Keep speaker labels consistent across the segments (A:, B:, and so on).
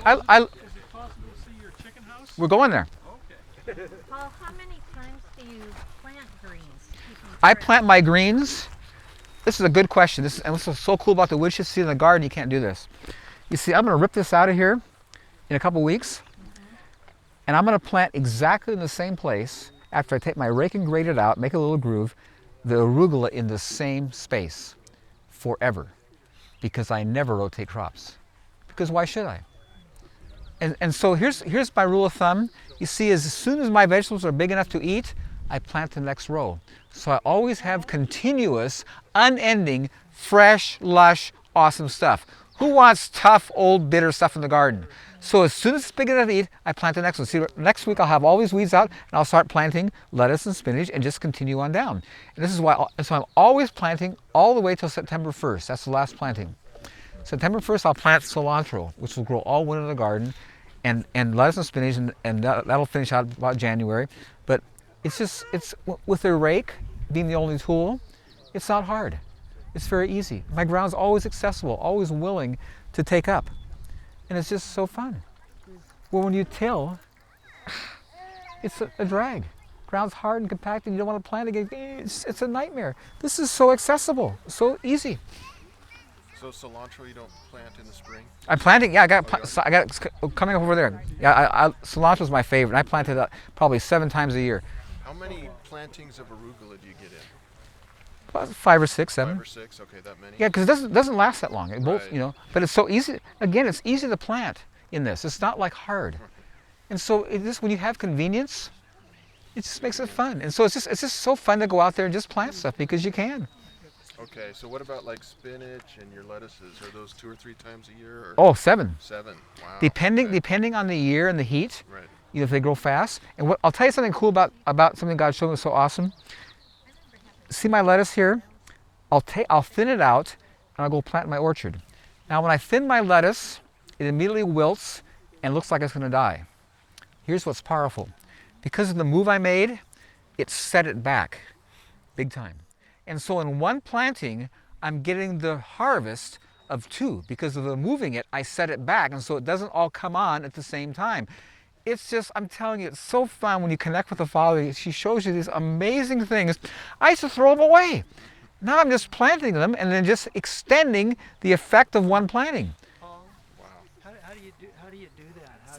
A: I
B: Is it possible to see your chicken house?
A: we're going there.
B: Okay.
C: Paul, how many times do you plant greens? Keep them
A: I
C: fresh?
A: plant my greens. This is a good question. And what's so cool about the wood chip seed in the garden, you can't do this. You see, I'm going to rip this out of here in a couple weeks, and I'm going to plant exactly in the same place after I take my rake and grate it out, make a little groove, the arugula in the same space forever, because I never rotate crops. Because why should I? And so here's my rule of thumb. You see, as soon as my vegetables are big enough to eat, I plant the next row. So I always have continuous, unending, fresh, lush, awesome stuff. Who wants tough, old, bitter stuff in the garden? So as soon as it's big enough to eat, I plant the next one. See, next week I'll have all these weeds out, and I'll start planting lettuce and spinach and just continue on down. And this is why, so I'm always planting all the way till September 1st. That's the last planting. September 1st, I'll plant cilantro, which will grow all winter in the garden, and lettuce and spinach, and that'll finish out about January. But it's with a rake being the only tool, it's not hard. It's very easy. My ground's always accessible, always willing to take up. And it's just so fun. Well, when you till, it's a drag. Ground's hard and compact, and you don't want to plant again. It's a nightmare. This is so accessible, so easy.
D: So cilantro you don't plant in the spring?
A: I'm planting. Yeah, I got it coming up over there. Yeah, cilantro is my favorite. I planted it probably 7 times a year.
D: How many plantings of arugula do you get in?
A: About 5 or 6, 7.
D: 5 or 6, okay, that many?
A: Yeah, because it doesn't last that long. It both,
D: Right.
A: you know, but it's so easy. Again, it's easy to plant in this. It's not like hard, and so when you have convenience, it just makes it fun. And so it's just so fun to go out there and just plant stuff because you can.
D: Okay, so what about like spinach and your lettuces? Are those 2 or 3 times a year? Or
A: Oh, 7.
D: 7, wow.
A: Depending
D: okay.
A: on the year and the heat.
D: Right.
A: You know, if they grow fast. And I'll tell you something cool about something God showed me so awesome. See my lettuce here? I'll thin it out and I'll go plant in my orchard. Now when I thin my lettuce, it immediately wilts and looks like it's going to die. Here's what's powerful. Because of the move I made, it set it back big time. And so in one planting, I'm getting the harvest of 2. Because of the moving it, I set it back, and so it doesn't all come on at the same time. It's just, I'm telling you, it's so fun when you connect with the Father. She shows you these amazing things. I used to throw them away. Now I'm just planting them and then just extending the effect of one planting.
B: Paul,
D: Wow.
B: how do you do that? How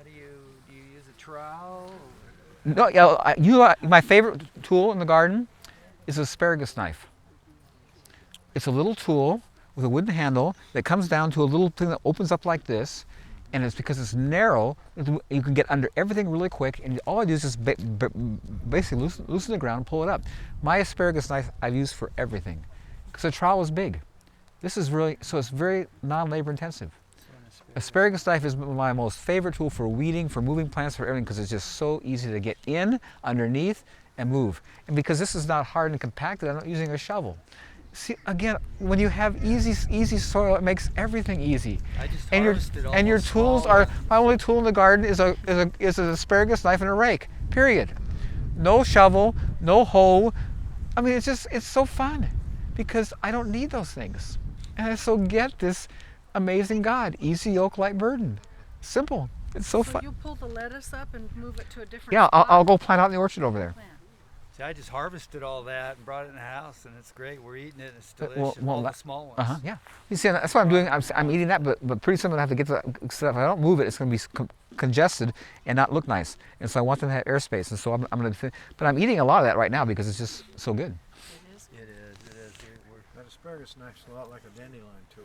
B: do you use a trowel?
A: No, my favorite tool in the garden is an asparagus knife. It's a little tool with a wooden handle that comes down to a little thing that opens up like this, and it's because it's narrow, you can get under everything really quick, and all I do is just basically loosen the ground and pull it up. My asparagus knife I've used for everything, because the trowel is big. This is really, so it's very non-labor intensive. Asparagus knife is my most favorite tool for weeding, for moving plants, for everything, because it's just so easy to get in, underneath, and move. And because this is not hard and compacted, I'm not using a shovel. See, again, when you have easy soil, it makes everything easy.
B: I just
A: And
B: harvested all
A: your
B: those
A: tools
B: small
A: are,
B: ones.
A: my only tool in the garden is an asparagus knife and a rake, period. No shovel, no hoe. I mean, it's so fun because I don't need those things. And I so get this amazing God, easy yoke, light burden. Simple. It's so
E: So
A: fun.
E: you pull the lettuce up and move it to a different
A: Yeah,
E: spot?
A: I'll go plant out in the orchard over there.
B: See, I just harvested all that and brought it in the house, and it's great. We're eating it, and it's
A: Well,
B: delicious.
A: well,
B: all the
A: that-
B: small ones.
A: Yeah. You see, that's what I'm doing. I'm eating that, but pretty soon I'm gonna have to get to that. So if I don't move it, it's gonna be congested and not look nice. And so I want them to have airspace. And so I'm gonna. But I'm eating a lot of that right now because it's just so good.
B: It is.
F: That asparagus knife's a lot like a dandelion tool.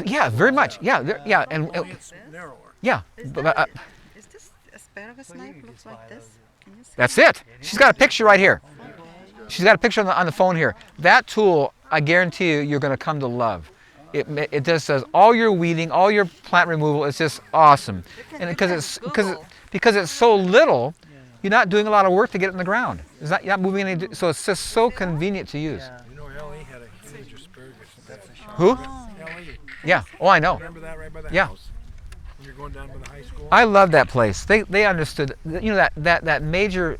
A: Yeah, very much. Yeah, yeah, and
F: Only it's narrower.
A: yeah.
G: Is
A: But,
G: that is this asparagus
B: Well, you
G: knife
B: can
G: looks
B: just
G: like
B: buy
G: this?
B: those.
G: Can you see?
A: that's it. She's got a picture right here. She's got a picture on the phone here. That tool, I guarantee you, you're gonna come to love. It just does all your weeding, all your plant removal. It's just awesome. And because it's so little, you're not doing a lot of work to get it in the ground. You're not moving any. So it's just so convenient to use.
F: You know, L.E. had a huge asparagus. That's
A: Who?
F: L.E.
A: Yeah. Oh, I know.
F: Remember that right by the
A: Yeah.
F: house? When you're going down by the high school?
A: I love that place. They understood. You know that major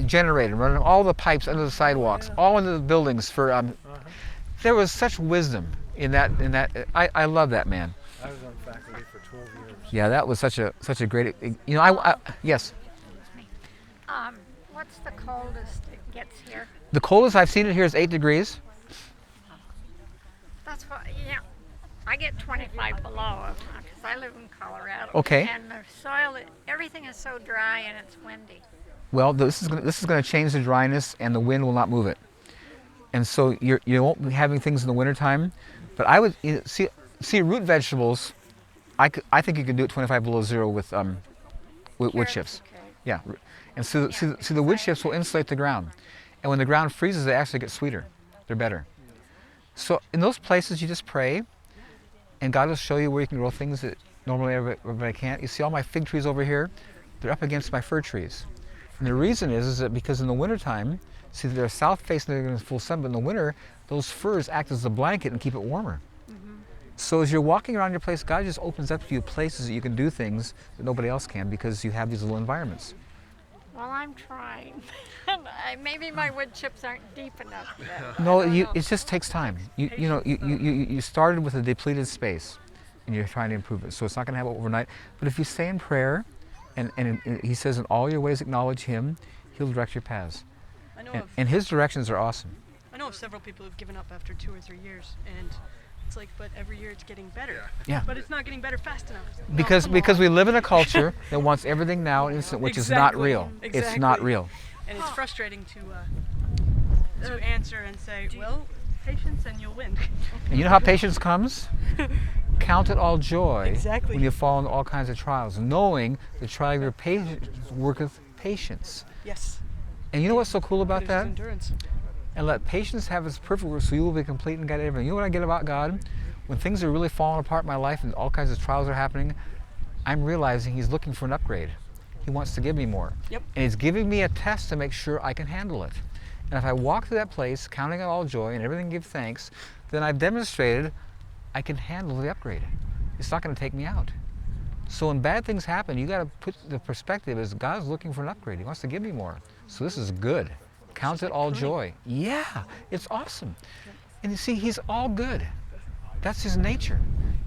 A: generator running all the pipes under the sidewalks, all into the buildings for. There was such wisdom in that. I love that man.
F: I was on faculty for 12 years.
A: Yeah, that was such a great. You know, yes.
C: What's the coldest it gets here?
A: The coldest I've seen it here is 8 degrees.
C: That's what, yeah. I get 25 below because I live in Colorado.
A: Okay.
C: And the soil, everything is so dry and it's windy.
A: Well, this is going to change the dryness, and the wind will not move it. And so you won't be having things in the wintertime. But I would see root vegetables. I think you can do it 25 below zero with wood
C: Carrots,
A: chips.
C: okay.
A: Yeah, and so the wood chips will insulate the ground, and when the ground freezes, they actually get sweeter. They're better. So in those places, you just pray, and God will show you where you can grow things that normally everybody can't. You see all my fig trees over here? They're up against my fir trees, and the reason is that because in the wintertime, see they're south facing, they're in full sun, but in the winter, those firs act as a blanket and keep it warmer. So as you're walking around your place, God just opens up to you places that you can do things that nobody else can because you have these little environments.
C: Well, I'm trying. Maybe my wood chips aren't deep enough yet.
A: No, it just takes time. You started with a depleted space, and you're trying to improve it. So it's not going to happen overnight. But if you stay in prayer, and He says, in all your ways acknowledge Him, He'll direct your paths.
H: I know
A: And His directions are awesome.
H: I know of several people who've given up after 2 or 3 years, and it's like, but every year it's getting better.
A: Yeah.
H: But it's not getting better fast enough. No,
A: Because
H: come
A: we
H: on.
A: live in a culture that wants everything now and instant, which is not
H: Exactly.
A: real. It's not
H: Exactly.
A: real.
H: And it's frustrating to answer and say, well, patience and you'll win.
A: And you know how patience comes? Count it all joy
H: Exactly.
A: when you fall into all kinds of trials, knowing the trial of your patience worketh patience.
H: Yes.
A: And you know what's so cool about
H: There's
A: that?
H: endurance.
A: And let patience have its perfect work, so you will be complete and get everything. You know what I get about God? When things are really falling apart in my life and all kinds of trials are happening, I'm realizing He's looking for an upgrade. He wants to give me more.
H: Yep.
A: And He's giving me a test to make sure I can handle it. And if I walk through that place, counting it all joy and everything give thanks, then I've demonstrated I can handle the upgrade. It's not going to take me out. So when bad things happen, you got to put the perspective as God's looking for an upgrade. He wants to give me more. So this is good. Count it all joy. Yeah, it's awesome. And you see, He's all good. That's His nature.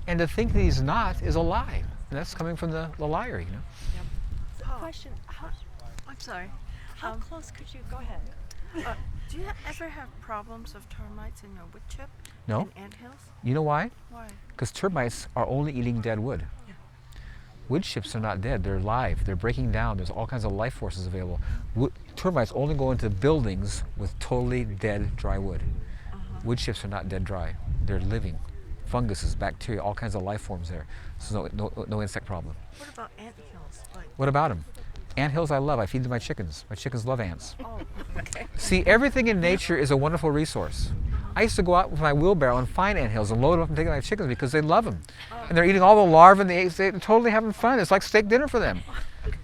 A: And to think that He's not is a lie. And that's coming from the liar, you know.
E: Question, I'm sorry.
G: How close could you go ahead?
E: Do you ever have problems of termites in your wood chip?
A: No.
E: And anthills?
A: You know why?
E: Why?
A: Because termites are only eating dead wood. Wood chips are not dead, they're live, they're breaking down, there's all kinds of life forces available. Termites only go into buildings with totally dead dry wood. Wood chips are not dead dry, they're living. Funguses, bacteria, all kinds of life forms there. So no insect problem.
E: What about anthills? Like,
A: What about them? Ant hills I love, I feed to my chickens. My chickens love ants.
E: oh, okay.
A: See, everything in nature is a wonderful resource. I used to go out with my wheelbarrow and find ant hills and load them up and take them to my chickens because they love them. And they're eating all the larvae and the eggs. They're totally having fun. It's like steak dinner for them.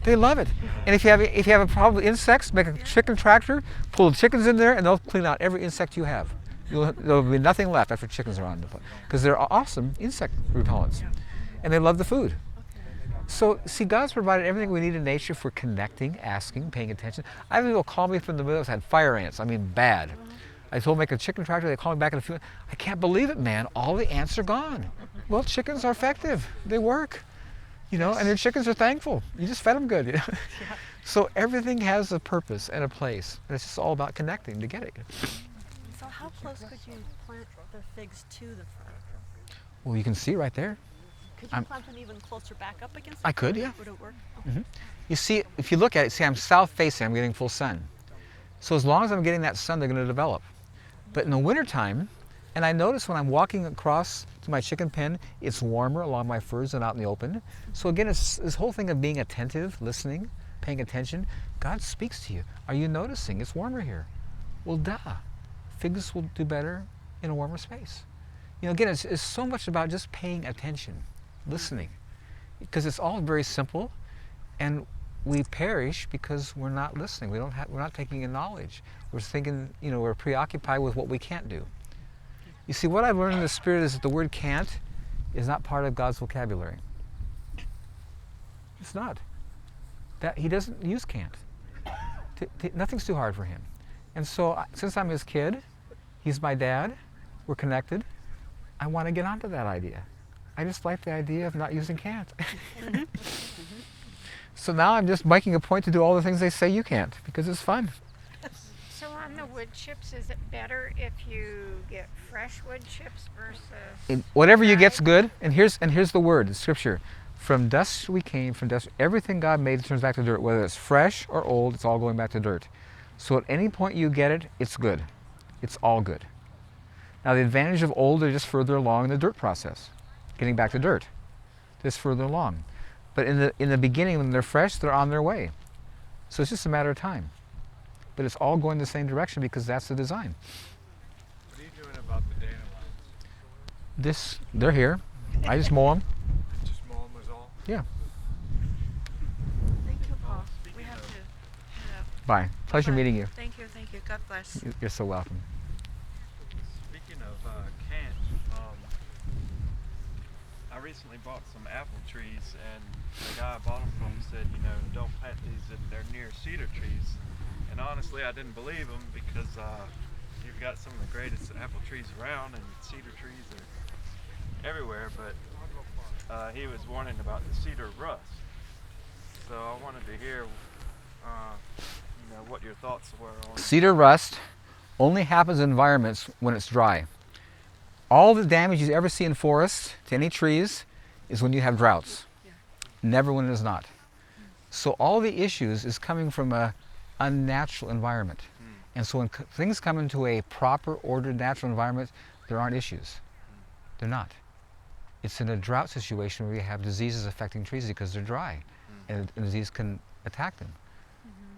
A: They love it. And if you have a problem with insects, make a chicken tractor, pull the chickens in there, and they'll clean out every insect you have. There'll be nothing left after chickens are on the place because they're awesome insect repellents, and they love the food. So, see, God's provided everything we need in nature for connecting, asking, paying attention. I have people call me from the middle, had fire ants, I mean bad. I told them make a chicken tractor, they call me back in a few minutes. I can't believe it, man, all the ants are gone. Well, chickens are effective, they work, you know, and your chickens are thankful. You just fed them good, you know. So everything has a purpose and a place, and it's just all about connecting to get it.
G: So how close could you plant the figs to the fir?
A: Well, you can see right there.
G: Could you plant them even closer back up against the
A: I could,
G: fir?
A: yeah.
G: Would it work?
A: You see, if you look at it, see, I'm south facing, I'm getting full sun. So as long as I'm getting that sun, they're going to develop. But in the wintertime, and I notice when I'm walking across to my chicken pen, it's warmer along my firs than out in the open. So again, it's this whole thing of being attentive, listening, paying attention. God speaks to you. Are you noticing? It's warmer here. Well, duh. Figs will do better in a warmer space. You know, again, it's so much about just paying attention, listening, because it's all very simple, and we perish because we're not listening. We're not taking in knowledge. We're thinking, you know, we're preoccupied with what we can't do. You see, what I've learned in the Spirit is that the word can't is not part of God's vocabulary. It's not. That He doesn't use can't. Nothing's too hard for Him. And so, since I'm His kid, He's my dad, we're connected, I want to get onto that idea. I just like the idea of not using can't. So now I'm just making a point to do all the things they say you can't, because it's fun.
C: So on the wood chips, is it better if you get fresh wood chips versus?
A: Whatever you get's good. And here's the word, the scripture. From dust we came, from dust. Everything God made turns back to dirt. Whether it's fresh or old, it's all going back to dirt. So at any point you get it, it's good. It's all good. Now the advantage of old, they're just further along in the dirt process, getting back to dirt. Just further along. But in the beginning, when they're fresh, they're on their way. So it's just a matter of time. But it's all going the same direction because that's the design.
F: What are you doing about the dandelions?
A: They're here. I just mow them.
F: Just mow them was all?
A: Yeah.
E: Thank you, Paul. We have to head out.
A: Bye. Pleasure
E: Bye.
A: meeting you.
E: Thank you. God bless.
A: You're so welcome.
B: Speaking of can't, I recently bought some apple trees, and the guy I bought them from said, don't plant these if they're near cedar trees. And honestly, I didn't believe him because you've got some of the greatest apple trees around, and cedar trees are everywhere. But he was warning about the cedar rust. So I wanted to hear, what your thoughts were on.
A: Cedar rust only happens in environments when it's dry. All the damage you ever see in forests to any trees is when you have droughts. Never when it is not. So all the issues is coming from a unnatural environment. And so when things come into a proper, ordered, natural environment, there aren't issues. They're not. It's in a drought situation where you have diseases affecting trees because they're dry, and a disease can attack them.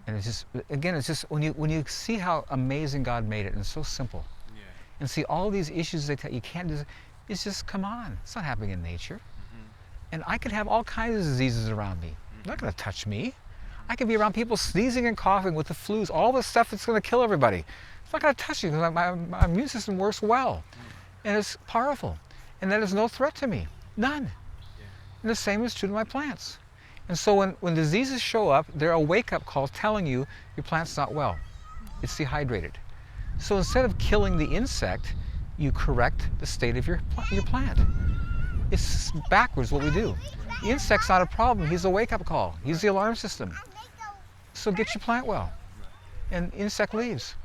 A: And it's just, again, it's just when you see how amazing God made it, and it's so simple, and see all these issues they tell you can't do, it's just, come on, it's not happening in nature. And I could have all kinds of diseases around me. They're not going to touch me. I could be around people sneezing and coughing with the flus, all the stuff that's going to kill everybody. It's not going to touch you because my immune system works well, and it's powerful, and that is no threat to me, none. And the same is true to my plants. And so when diseases show up, they're a wake-up call telling you your plant's not well. It's dehydrated. So instead of killing the insect, you correct the state of your plant. It's backwards what we do. The insect's not a problem. He's a wake-up call. He's the alarm system. So get your plant well. And insect leaves.